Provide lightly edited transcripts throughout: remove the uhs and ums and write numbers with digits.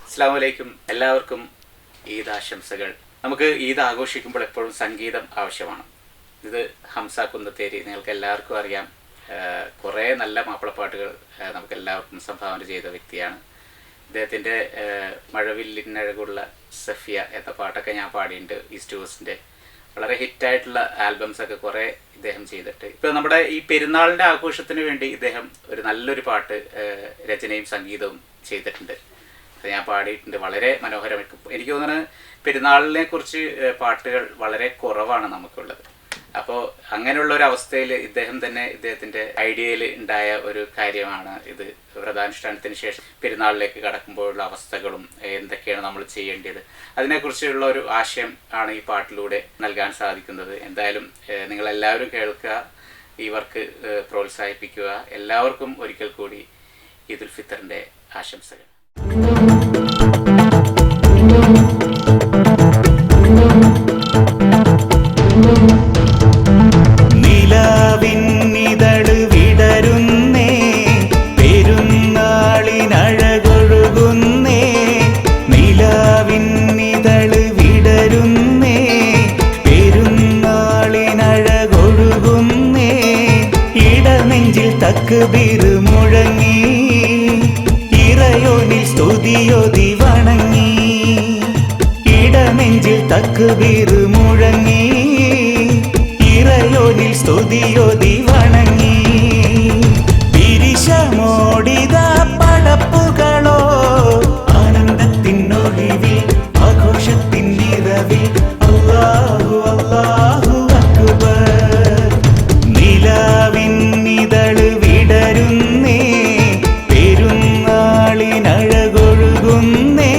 അസ്സലാമു അലൈക്കും. എല്ലാവർക്കും ഈദ് ആശംസകൾ. നമുക്ക് ഈദ് ആഘോഷിക്കുമ്പോൾ എപ്പോഴും സംഗീതം ആവശ്യമാണ്. ഇത് ഹംസ കുന്നത്തേരി, നിങ്ങൾക്ക് എല്ലാവർക്കും അറിയാം. കുറേ നല്ല മാപ്പിളപ്പാട്ടുകൾ നമുക്ക് എല്ലാവർക്കും സംഭാവന ചെയ്ത വ്യക്തിയാണ്. ഇദ്ദേഹത്തിൻ്റെ മഴവില്ലിനഴകുള്ള സഫിയ എന്ന പാട്ടൊക്കെ ഞാൻ പാടിയിട്ടുണ്ട്. ഈസ്റ്റ് കോസ്റ്റിൻ്റെ വളരെ ഹിറ്റായിട്ടുള്ള ആൽബംസൊക്കെ കുറേ ഇദ്ദേഹം ചെയ്തിട്ട്, ഇപ്പോൾ നമ്മുടെ ഈ പെരുന്നാളിൻ്റെ ആഘോഷത്തിന് വേണ്ടി ഇദ്ദേഹം ഒരു നല്ലൊരു പാട്ട് രചനയും സംഗീതവും ചെയ്തിട്ടുണ്ട്. അത് ഞാൻ പാടിയിട്ടുണ്ട്. വളരെ മനോഹരമായി. എനിക്ക് തോന്നുന്നത് പെരുന്നാളിനെ കുറിച്ച് പാട്ടുകൾ വളരെ കുറവാണ് നമുക്കുള്ളത്. അപ്പോൾ അങ്ങനെയുള്ള ഒരു അവസ്ഥയിൽ ഇദ്ദേഹം തന്നെ ഇദ്ദേഹത്തിൻ്റെ ഐഡിയയിൽ ഉണ്ടായ ഒരു കാര്യമാണ് ഇത്. വ്രതാനുഷ്ഠാനത്തിന് ശേഷം പെരുന്നാളിലേക്ക് കടക്കുമ്പോഴുള്ള അവസ്ഥകളും എന്തൊക്കെയാണ് നമ്മൾ ചെയ്യേണ്ടത്, അതിനെക്കുറിച്ചുള്ള ഒരു ആശയം ആണ് ഈ പാട്ടിലൂടെ നൽകാൻ സാധിക്കുന്നത്. എന്തായാലും നിങ്ങളെല്ലാവരും കേൾക്കുക, ഈ വർക്ക് പ്രോത്സാഹിപ്പിക്കുക. എല്ലാവർക്കും ഒരിക്കൽ കൂടി ഈദുൽ ഫിത്തറിൻ്റെ ആശംസകൾ. നിലാവിന്നിതള് വിടരുന്നേ, പെരുന്നാളിനഴകൊഴുകുന്നേ. നിലാവിന്നിതള് വിടരുന്നേ, പെരുന്നാളിനഴകൊഴുകുന്നേ. ഇടനെഞ്ചിൽ തക്ബീർ മുഴങ്ങി, ഇറയോനിൽ സ്തുതിയൊതി വണങ്ങി. ഇടനെഞ്ചിൽ തക്ബീർ മുഴങ്ങി, ഇറയോനിൽ സ്തുതിയൊതി വണങ്ങി. പിരിശമോടിത പടപ്പുകളോ ആനന്ദത്തിനൊഴിവിൽ, ആഘോഷത്തിൻ നിറവിൽ. അല്ലാഹു അല്ലാഹു അക്ബർ. നിലാവിന്നിതള് വിടരുന്നേ, പെരുന്നാളിനഴകൊഴുകുന്നേ.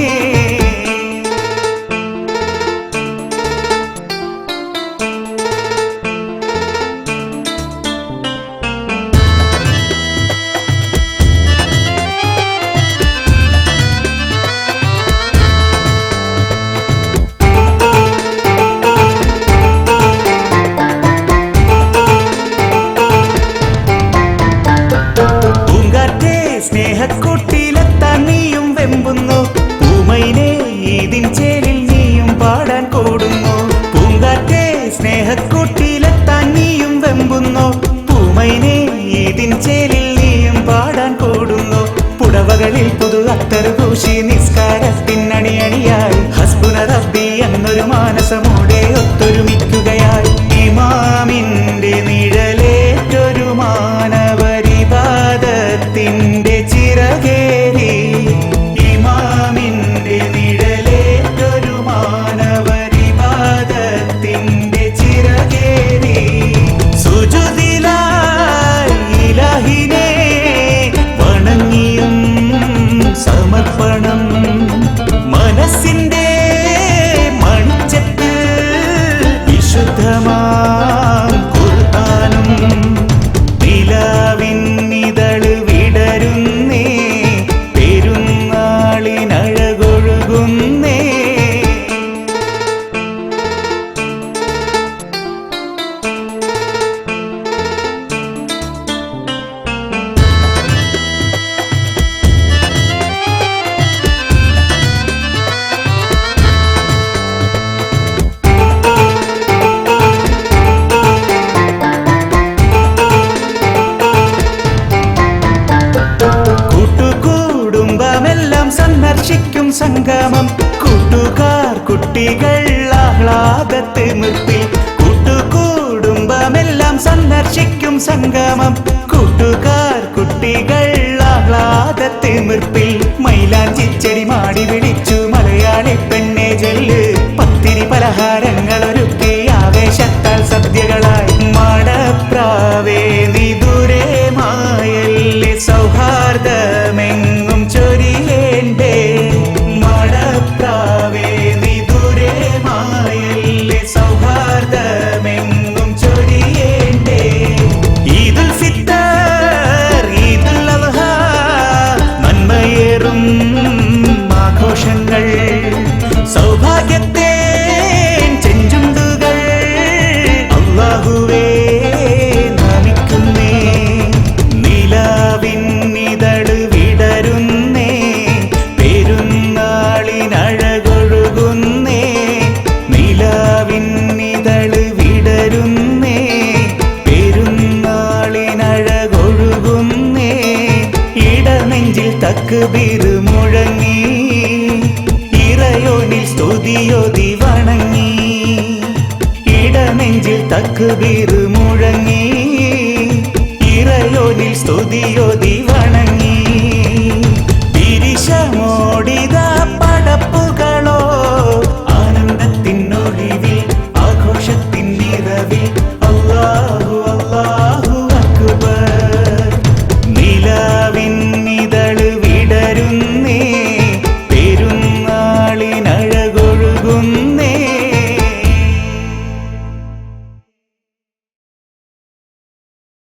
സ്നേഹക്കൂട്ടിലെ തന്നിയും വെമ്പുന്നു, പൂമൈനെ ഈദിൻ ചേലിൽ നീയും പാടാൻ കൂടുന്നു. പൂങ്കാറ്റേ സ്നേഹക്കൂട്ടിലെ തന്നിയും വെമ്പുന്നു, പൂമൈനെ ഈദിൻ ചേലിൽ നീയും പാടാൻ കൂടുന്നു. പുടവകളിൽ പുതു അത്തറ് പൂശി നിസ്കാരത്തിനണിയണിയായി, ഹസ്ബുന റബ്ബി എന്നൊരു മാനസമോടെ ഒത്തൊരുമിക്കുകയായി. ഇമാമിന്റെ നിഴലേറ്റൊരു മാനവരിബാദത്തിന്റെ ചിറകേറി, ഇമാമിന്റെ നിഴലേറ്റൊരു മാനവരിബാദത്തിന്റെ ചിറകേറി. സുജുദിലായി ഇലാഹിനെ വണങ്ങിയും സമർപ്പണം, മനസ്സിന്റെ മണിച്ചെപ്പ് വിശുദ്ധമാം ഖുർആനും. നിലാവിന്നിതള് വിടരുന്നേ, പെരുന്നാളിനഴകൊഴുകുന്നേ. കൂട്ടുകുടുംബമെല്ലാം സന്ദർശിക്കും സംഗമം, കൂട്ടുകാർ കുട്ടികൾ ആഹ്ലാദത്തെ നിർത്തി. കൂട്ടുകുടുംബമെല്ലാം സന്ദർശിക്കും സംഗമം, കൂട്ടുകാർ കുട്ടികൾ ആഹ്ലാദത്തെ നിർപ്പിൽ. മൈലാഞ്ചിച്ചെടി മാടി വിളിച്ചു മലയാളി പെണ്ണെ ജൊല്ല്, പത്തിരി പലഹാരങ്ങൾ ഒരുക്കി ആവേശത്താൽ സദ്യകളായി. മാടപ്രാവേ നീ ദൂരെ മായല്ലേ, സൗഹാർദ്ദമെങ്ങും ചൊരിയേണ്ടേ. മാടപ്രാവേ നീ ദൂരെ മായല്ലേ, സൗഹാർദ്ദമെങ്ങും ചൊരിയേണ്ടേ. ഈദുൽ ഫിത്തർ ഈദുൽ അദ്ഹ, നന്മയേറും ആഘോഷങ്ങൾ. സൗഭാഗ്യത്തെ ചെഞ്ചുണ്ടുകൾ പെരുന്നാളിനഴകൊഴുകുന്നേ നിലാവിന്നിതള് വിടരുന്നേ പെരുന്നാളിനഴകൊഴുകുന്നേ ഇടനെഞ്ചിൽ തക്ബീർ മുഴങ്ങി ഇറയോനിൽ സ്തുതിയോതി വണങ്ങി ഇടനെഞ്ചിൽ തക്ബീർ